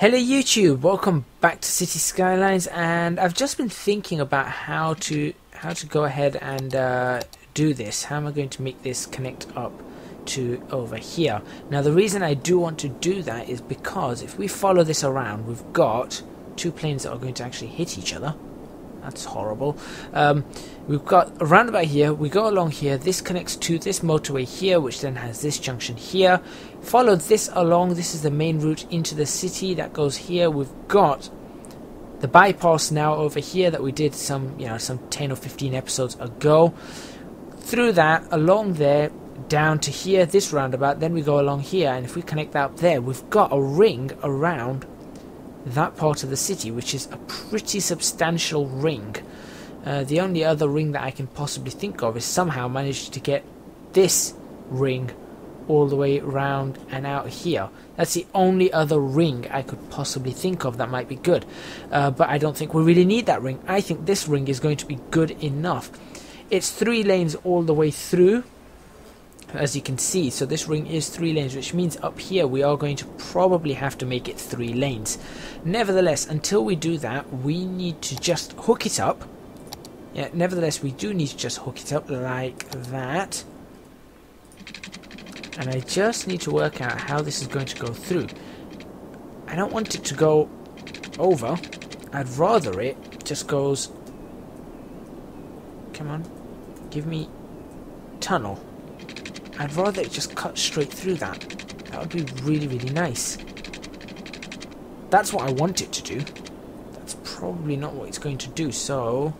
Hello YouTube, welcome back to City Skylines, and I've just been thinking about how to go ahead and do this. How am I going to make this connect up to over here? Now the reason I do want to do that is because if we follow this around, we've got two planes that are going to actually hit each other. That's horrible. We've got a roundabout here, we go along here, this connects to this motorway here, which then has this junction here. Follow this along, this is the main route into the city that goes here. We've got the bypass now over here that we did some 10 or 15 episodes ago. Through that, along there, down to here, this roundabout, then we go along here, and if we connect that up there, we've got a ring around that part of the city, which is a pretty substantial ring. The only other ring that I can possibly think of is somehow managed to get this ring all the way around and out here. That's the only other ring I could possibly think of that might be good. But I don't think we really need that ring. I think this ring is going to be good enough. It's 3 lanes all the way through, as you can see. So this ring is 3 lanes, which means up here we are going to probably have to make it 3 lanes. Nevertheless, until we do that, we need to just hook it up. Yeah, nevertheless, we do need to just hook it up like that. And I just need to work out how this is going to go through. I don't want it to go over. I'd rather it just goes... Come on. Give me tunnel. I'd rather it just cut straight through that. That would be really, really nice. That's what I want it to do. That's probably not what it's going to do. So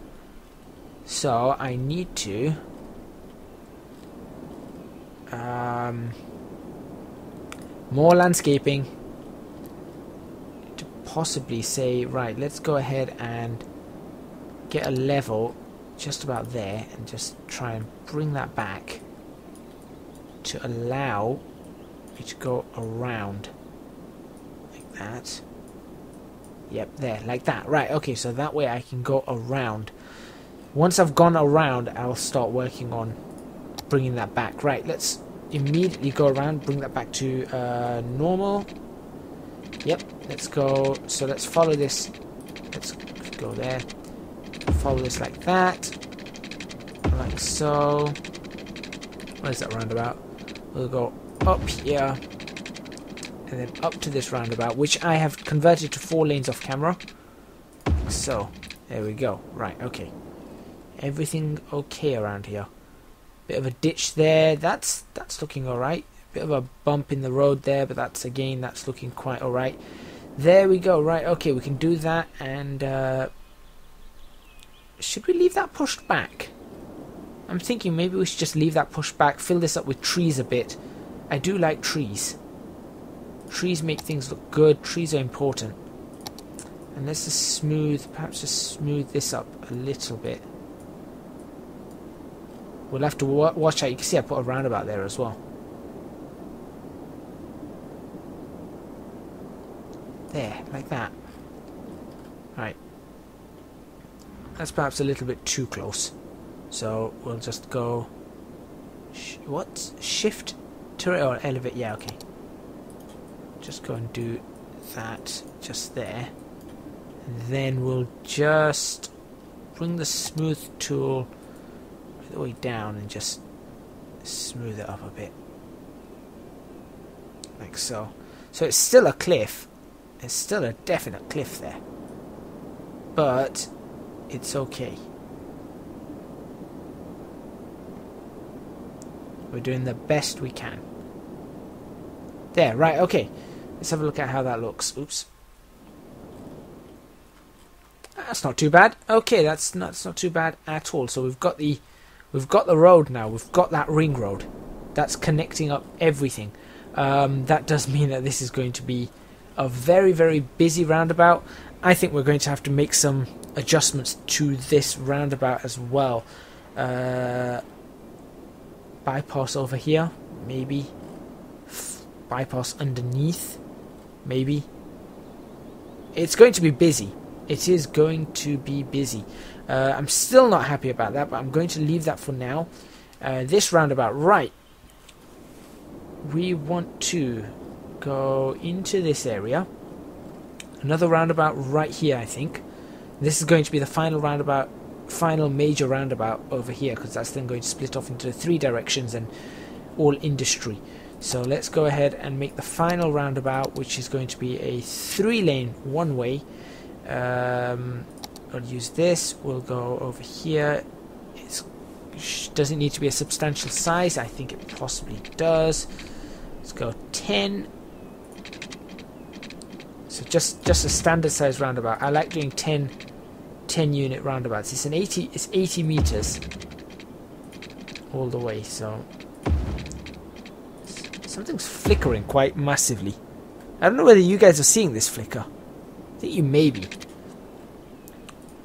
I need to... more landscaping. To possibly say, right, let's go ahead and get a level just about there and just try and bring that back to allow me to go around like that. Yep, there, like that. Right, okay, so that way I can go around. Once I've gone around, I'll start working on bringing that back. Right, let's immediately go around, bring that back to normal. Yep, let's go. So let's follow this. Let's go there. Follow this like that. Like so. Where's that roundabout? We'll go up here. And then up to this roundabout, which I have converted to 4 lanes off camera. So, there we go. Right, okay. Everything okay around here. Bit of a ditch there. That's looking alright. Bit of a bump in the road there, but that's looking quite alright. There we go. Right, okay, we can do that. And should we leave that pushed back? I'm thinking maybe we should just leave that pushed back, fill this up with trees a bit. I do like trees. Trees make things look good. Trees are important. And let's just perhaps just smooth this up a little bit. We'll have to watch out. You can see I put a roundabout there as well. There, like that. Right. That's perhaps a little bit too close. So we'll just go... what? Shift to or elevate? Yeah, okay. Just go and do that just there. And then we'll just bring the smooth tool the way down and just smooth it up a bit. Like so. So it's still a cliff. It's still a definite cliff there. But it's okay. We're doing the best we can. There, right, okay. Let's have a look at how that looks. Oops. That's not too bad. Okay, that's not too bad at all. So we've got the road now. We've got that ring road. That's connecting up everything. That does mean that this is going to be a very, very busy roundabout. I think we're going to have to make some adjustments to this roundabout as well. Bypass over here, maybe. Bypass underneath, maybe. It's going to be busy. It is going to be busy. I'm still not happy about that, but I'm going to leave that for now. This roundabout, right. We want to go into this area. Another roundabout right here, I think. This is going to be the final roundabout, final major roundabout over here, because that's then going to split off into 3 directions and all industry. So let's go ahead and make the final roundabout, which is going to be a 3-lane one-way. I'll use this. We'll go over here. Does it need to be a substantial size? I think it possibly does. Let's go 10. So just a standard size roundabout. I like doing 10 unit roundabouts. It's 80 meters all the way. So something's flickering quite massively. I don't know whether you guys are seeing this flicker. I think you may be.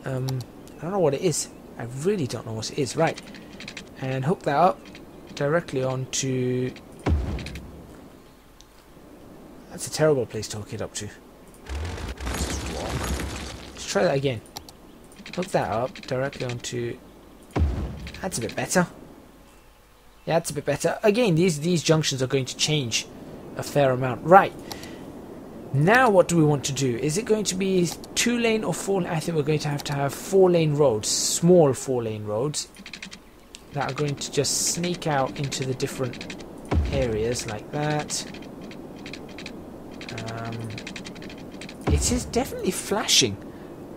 I don't know what it is. I really don't know what it is. Right. And hook that up directly onto... That's a terrible place to hook it up to. Let's try that again. Hook that up directly onto... That's a bit better. Yeah, that's a bit better. Again, these junctions are going to change a fair amount. Right. Now what do we want to do? Is it going to be 2-lane or 4-lane? I think we're going to have 4-lane roads. Small 4-lane roads. That are going to just sneak out into the different areas like that. It is definitely flashing.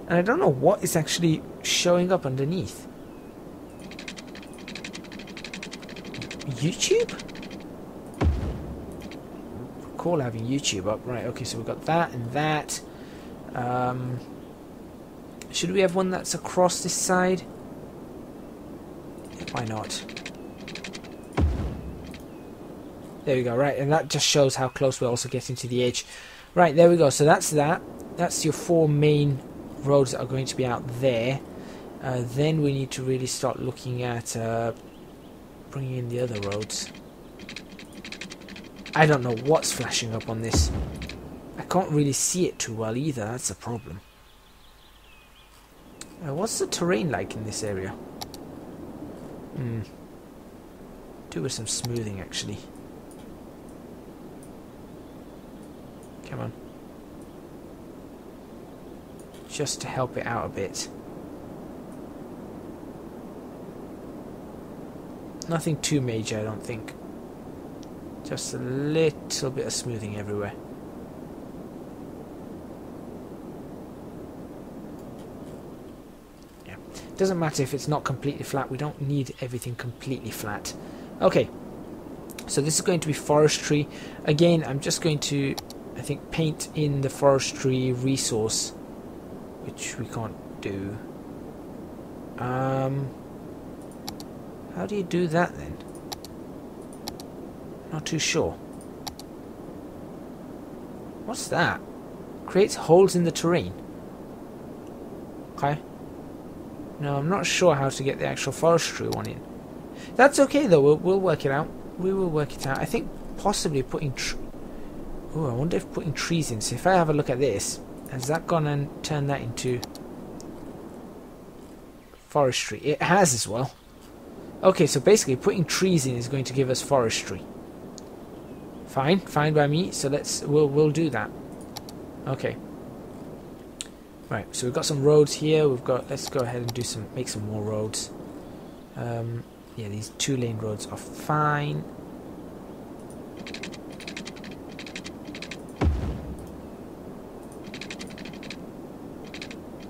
And I don't know what is actually showing up underneath. YouTube? Recall having YouTube up. Right, okay, so we've got that and that. Should we have one that's across this side? Why not? There we go, right, and that just shows how close we're also getting to the edge. Right, there we go, so that's that. That's your 4 main roads that are going to be out there. Then we need to really start looking at bringing in the other roads. I don't know what's flashing up on this. I can't really see it too well either, that's a problem. What's the terrain like in this area? Do with some smoothing actually. Come on. Just to help it out a bit. Nothing too major, I don't think. Just a little bit of smoothing everywhere. Yeah. Doesn't matter if it's not completely flat. We don't need everything completely flat. Okay. So this is going to be forestry. Again, I'm just going to, I think, paint in the forestry resource, which we can't do. How do you do that then? Not too sure. What's that? Creates holes in the terrain. Okay. No, I'm not sure how to get the actual forestry one in. That's okay though, we'll work it out. We will work it out. I think possibly putting... Oh, I wonder if putting trees in. So if I have a look at this, has that gone and turned that into forestry? It has as well. Okay, so basically putting trees in is going to give us forestry. Fine, fine by me. So we'll do that. Okay. Right, so we've got some roads here. Let's go ahead and make some more roads. Yeah, these 2-lane roads are fine.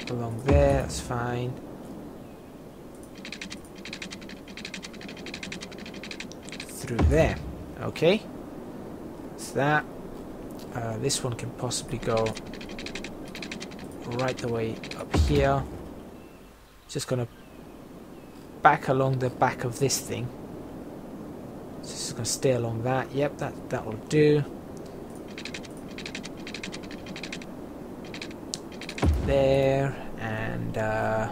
Along there, that's fine. Through there. Okay. So that. This one can possibly go right the way up here. Just gonna back along the back of this thing. So just gonna stay along that. Yep, that will do. There, and I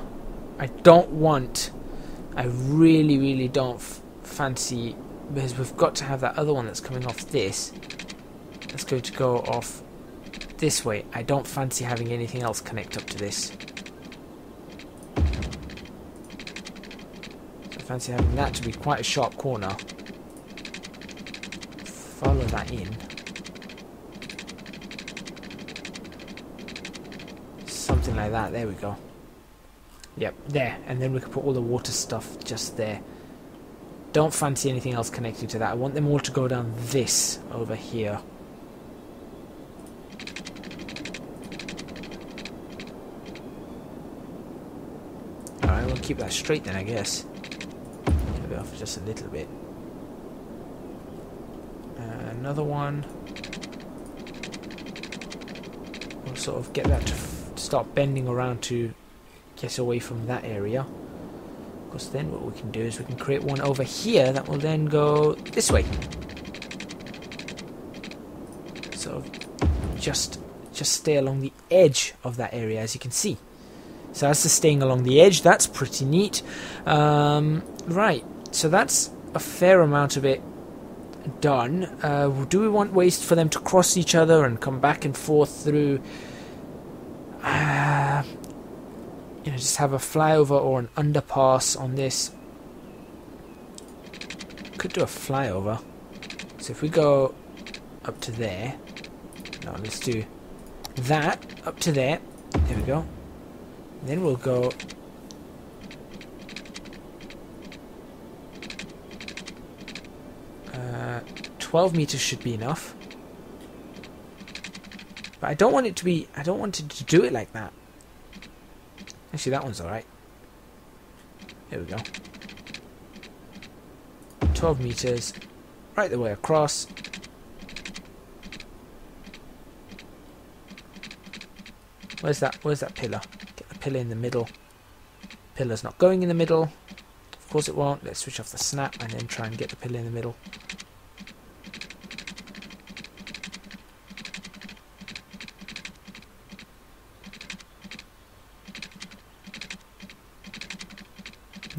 really don't fancy, because we've got to have that other one that's coming off this. That's going to go off this way. I don't fancy having anything else connect up to this. I fancy having that to be quite a sharp corner. Follow that in. like that. There we go. Yep, there. And then we can put all the water stuff just there. Don't fancy anything else connected to that. I want them all to go down this over here. Alright, we'll keep that straight then, I guess. Maybe off just a little bit. Another one. We'll sort of get that to start bending around to get away from that area. Because then what we can do is we can create one over here that will then go this way. So just stay along the edge of that area, as you can see. So that's the staying along the edge. That's pretty neat. Right, so that's a fair amount of it done. Do we want ways for them to cross each other and come back and forth through? You know, just have a flyover or an underpass on this. Could do a flyover. So if we go up to there, no, let's do that up to there. There we go. Then we'll go 12 meters should be enough. But I don't want it to be. I don't want it to do it like that. Actually, that one's alright. There we go. 12 meters, right the way across. Where's that? Where's that pillar? Get the pillar in the middle. Pillar's not going in the middle. Of course it won't. Let's switch off the snap and then try and get the pillar in the middle.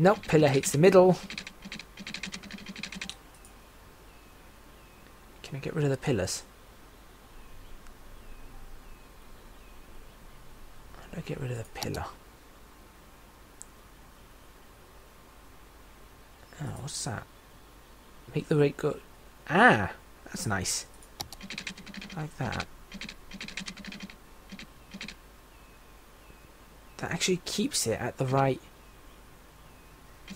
Nope, pillar hates the middle. Can I get rid of the pillars? How do I get rid of the pillar? Oh, what's that? Make the rate go... Ah! That's nice. Like that. That actually keeps it at the right...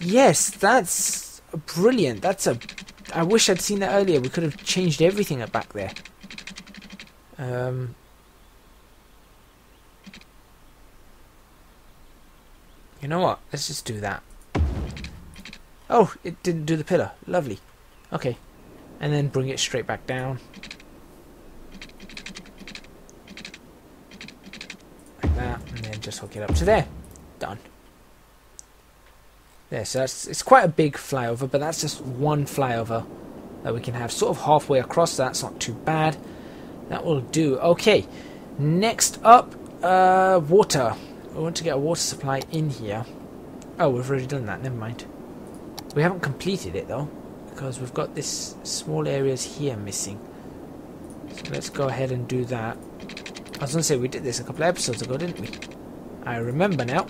Yes, that's brilliant. That's a... I wish I'd seen that earlier. We could have changed everything back there. You know what? Let's just do that. Oh, it didn't do the pillar. Lovely. Okay. And then bring it straight back down. Like that. And then just hook it up to there. Done. There, so it's quite a big flyover, but that's just one flyover that we can have sort of halfway across. That's not too bad. That will do. Okay, next up, water. We want to get a water supply in here. Oh, we've already done that. Never mind. We haven't completed it though, because we've got this small areas here missing. So let's go ahead and do that. I was going to say we did this a couple of episodes ago, didn't we? I remember now.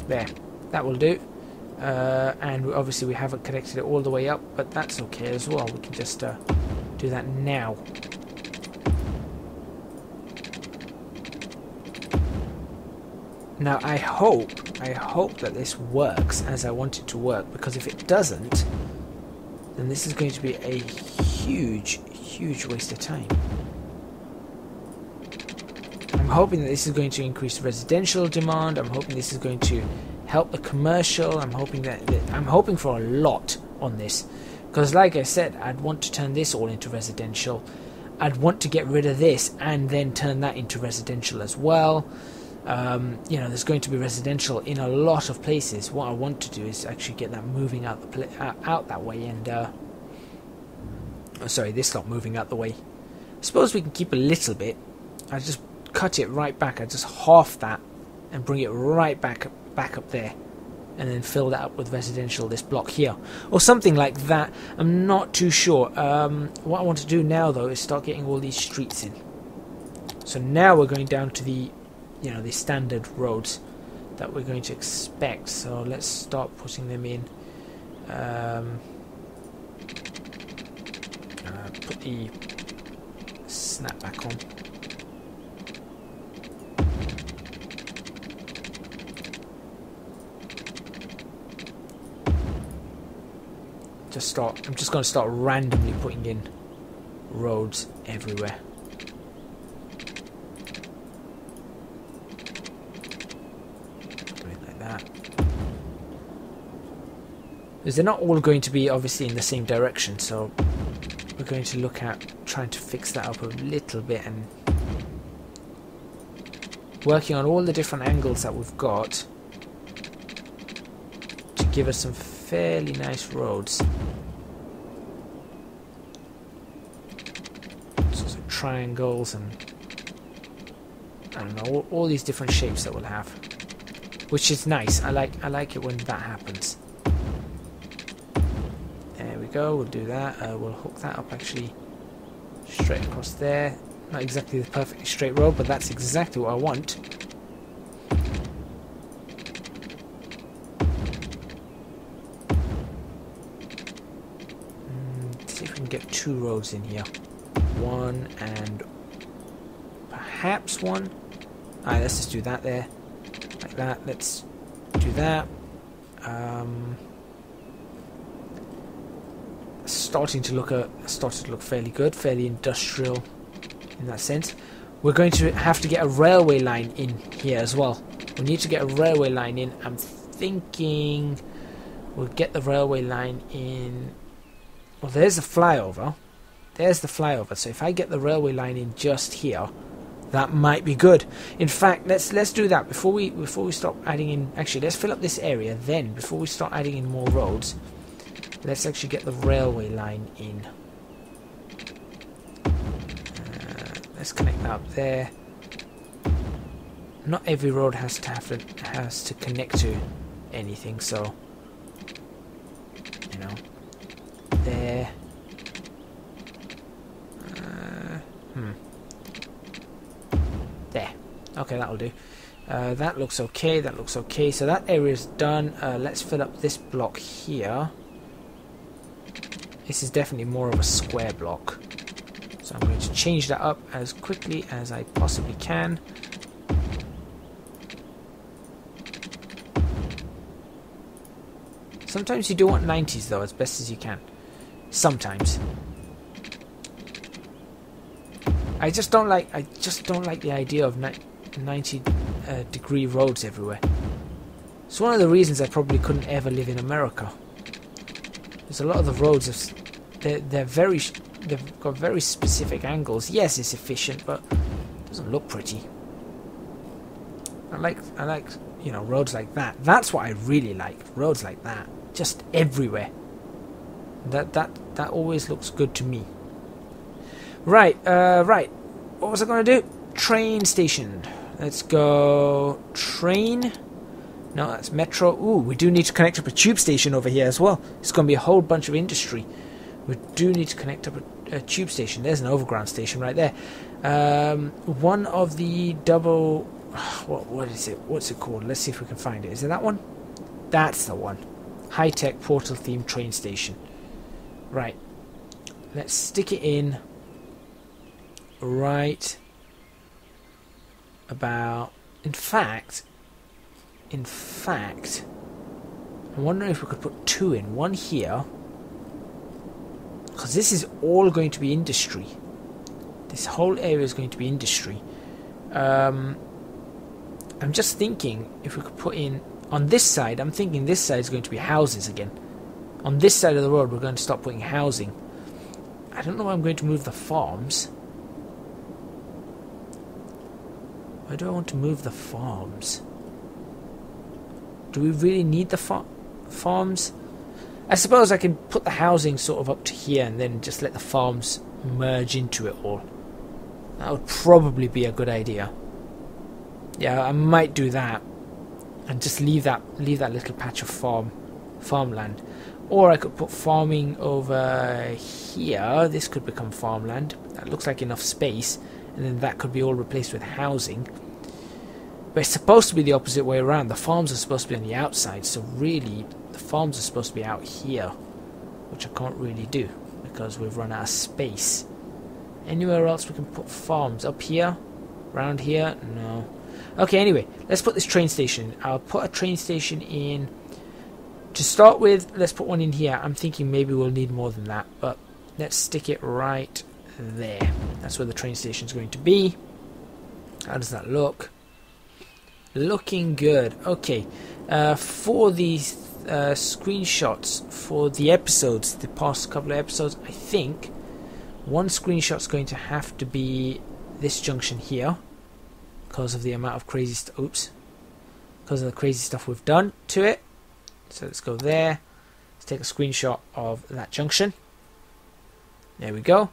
There. That will do. And obviously we haven't connected it all the way up, but that's okay as well. We can just do that now. Now I hope that this works as I want it to work, because if it doesn't, then this is going to be a huge waste of time. I'm hoping that this is going to increase residential demand. I'm hoping this is going to help the commercial. I'm hoping I'm hoping for a lot on this, because like I said, I'd want to turn this all into residential. I'd want to get rid of this and then turn that into residential as well. You know, there's going to be residential in a lot of places. What I want to do is actually get that moving out out that way, and oh, sorry, this not moving out the way. I suppose we can keep a little bit. I just cut it right back. I just half that and bring it right back up there, and then fill that up with residential, this block here, or something like that. I'm not too sure. What I want to do now though is start getting all these streets in. So now we're going down to the, you know, the standard roads that we're going to expect. So let's start putting them in. Put the snap back on. I'm just going to start randomly putting in roads everywhere. Do it like that. Because they're not all going to be obviously in the same direction, so we're going to look at trying to fix that up a little bit and working on all the different angles that we've got to give us some fairly nice roads. So triangles and I don't know, all these different shapes that we'll have, which is nice. I like it when that happens. There we go. We'll do that. We'll hook that up actually straight across there. Not exactly the perfectly straight road, but that's exactly what I want. Let's see if we can get 2 roads in here. 1 and perhaps 1. Alright, let's just do that there. Like that. Let's do that. Starting to look fairly good, fairly industrial in that sense. We're going to have to get a railway line in here as well. We need to get a railway line in. I'm thinking we'll get the railway line in. Well, there's the flyover. There's the flyover. So if I get the railway line in just here, that might be good. In fact, let's do that before we stop adding in. Actually, let's fill up this area. Then, before we start adding in more roads, let's actually get the railway line in. Let's connect that up there. Not every road has to connect to anything, so you know. There. There. Okay, that'll do. That looks okay. That looks okay. So that area's done. Let's fill up this block here. This is definitely more of a square block. So I'm going to change that up as quickly as I possibly can. Sometimes you do want 90s though, as best as you can. Sometimes. I just don't like the idea of 90 degree roads everywhere. It's one of the reasons I probably couldn't ever live in America. There's a lot of the roads they've got very specific angles. Yes, it's efficient, but it doesn't look pretty. I like you know, roads like that. That's what I really like. Roads like that, just everywhere. That always looks good to me. Right, right. What was I going to do? Train station. Let's go train. No, that's metro. Ooh, we do need to connect up a tube station over here as well. It's going to be a whole bunch of industry. We do need to connect up a tube station. There's an overground station right there. One of the double... What is it? What's it called? Let's see if we can find it. Is it that one? That's the one. High-tech portal-themed train station. Right. Let's stick it in right about... In fact, I'm wondering if we could put 2 in. 1 here. Because this is all going to be industry. This whole area is going to be industry. I'm just thinking if we could put in... On this side, I'm thinking this side is going to be houses again. On this side of the road, we're going to start putting housing. I don't know where I'm going to move the farms. Where do I want to move the farms? Do we really need the farms? I suppose I can put the housing sort of up to here and then just let the farms merge into it all. That would probably be a good idea. Yeah, I might do that. And just leave that little patch of farmland. Or I could put farming over here. This could become farmland. That looks like enough space. And then that could be all replaced with housing. But it's supposed to be the opposite way around. The farms are supposed to be on the outside. So really, the farms are supposed to be out here. Which I can't really do. Because we've run out of space. Anywhere else we can put farms? Up here? Around here? No. Okay, anyway. Let's put this train station. I'll put a train station in To start with, let's put one in here. I'm thinking maybe we'll need more than that, but let's stick it right there. That's where the train station is going to be. How does that look? Looking good. Okay, for these screenshots for the episodes, the past couple of episodes, I think one screenshot's going to have to be this junction here because of the amount of crazy because of the crazy stuff we've done to it. So let's go there. Let's take a screenshot of that junction. There we go.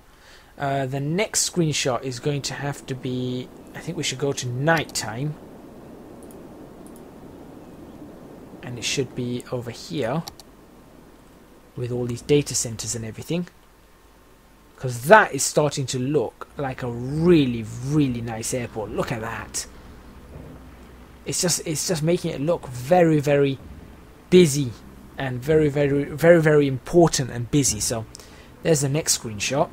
The next screenshot is going to have to be, I think we should go to night time. And it should be over here with all these data centers and everything. Because that is starting to look like a really, really nice airport. Look at that. It's just making it look very, very busy and very, very, very, very important and busy. So there's the next screenshot.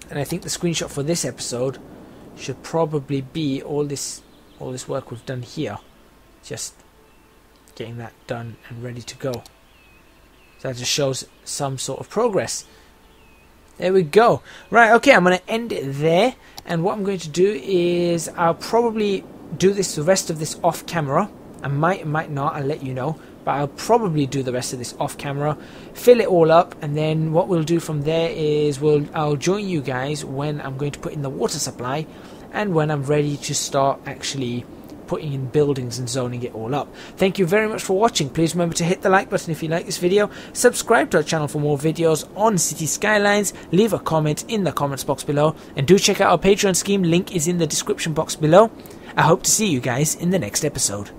And I think the screenshot for this episode should probably be all this work we've done here. Just getting that done and ready to go. So that just shows some sort of progress. There we go. Right, okay, I'm going to end it there. And what I'm going to do is I'll probably do the rest of this off camera. I might not, I'll let you know. But I'll probably do the rest of this off camera, fill it all up, and then what we'll do from there is I'll join you guys when I'm going to put in the water supply and when I'm ready to start actually putting in buildings and zoning it all up. Thank you very much for watching. Please remember to hit the like button if you like this video, subscribe to our channel for more videos on City Skylines, leave a comment in the comments box below, and do check out our Patreon scheme. Link is in the description box below. I hope to see you guys in the next episode.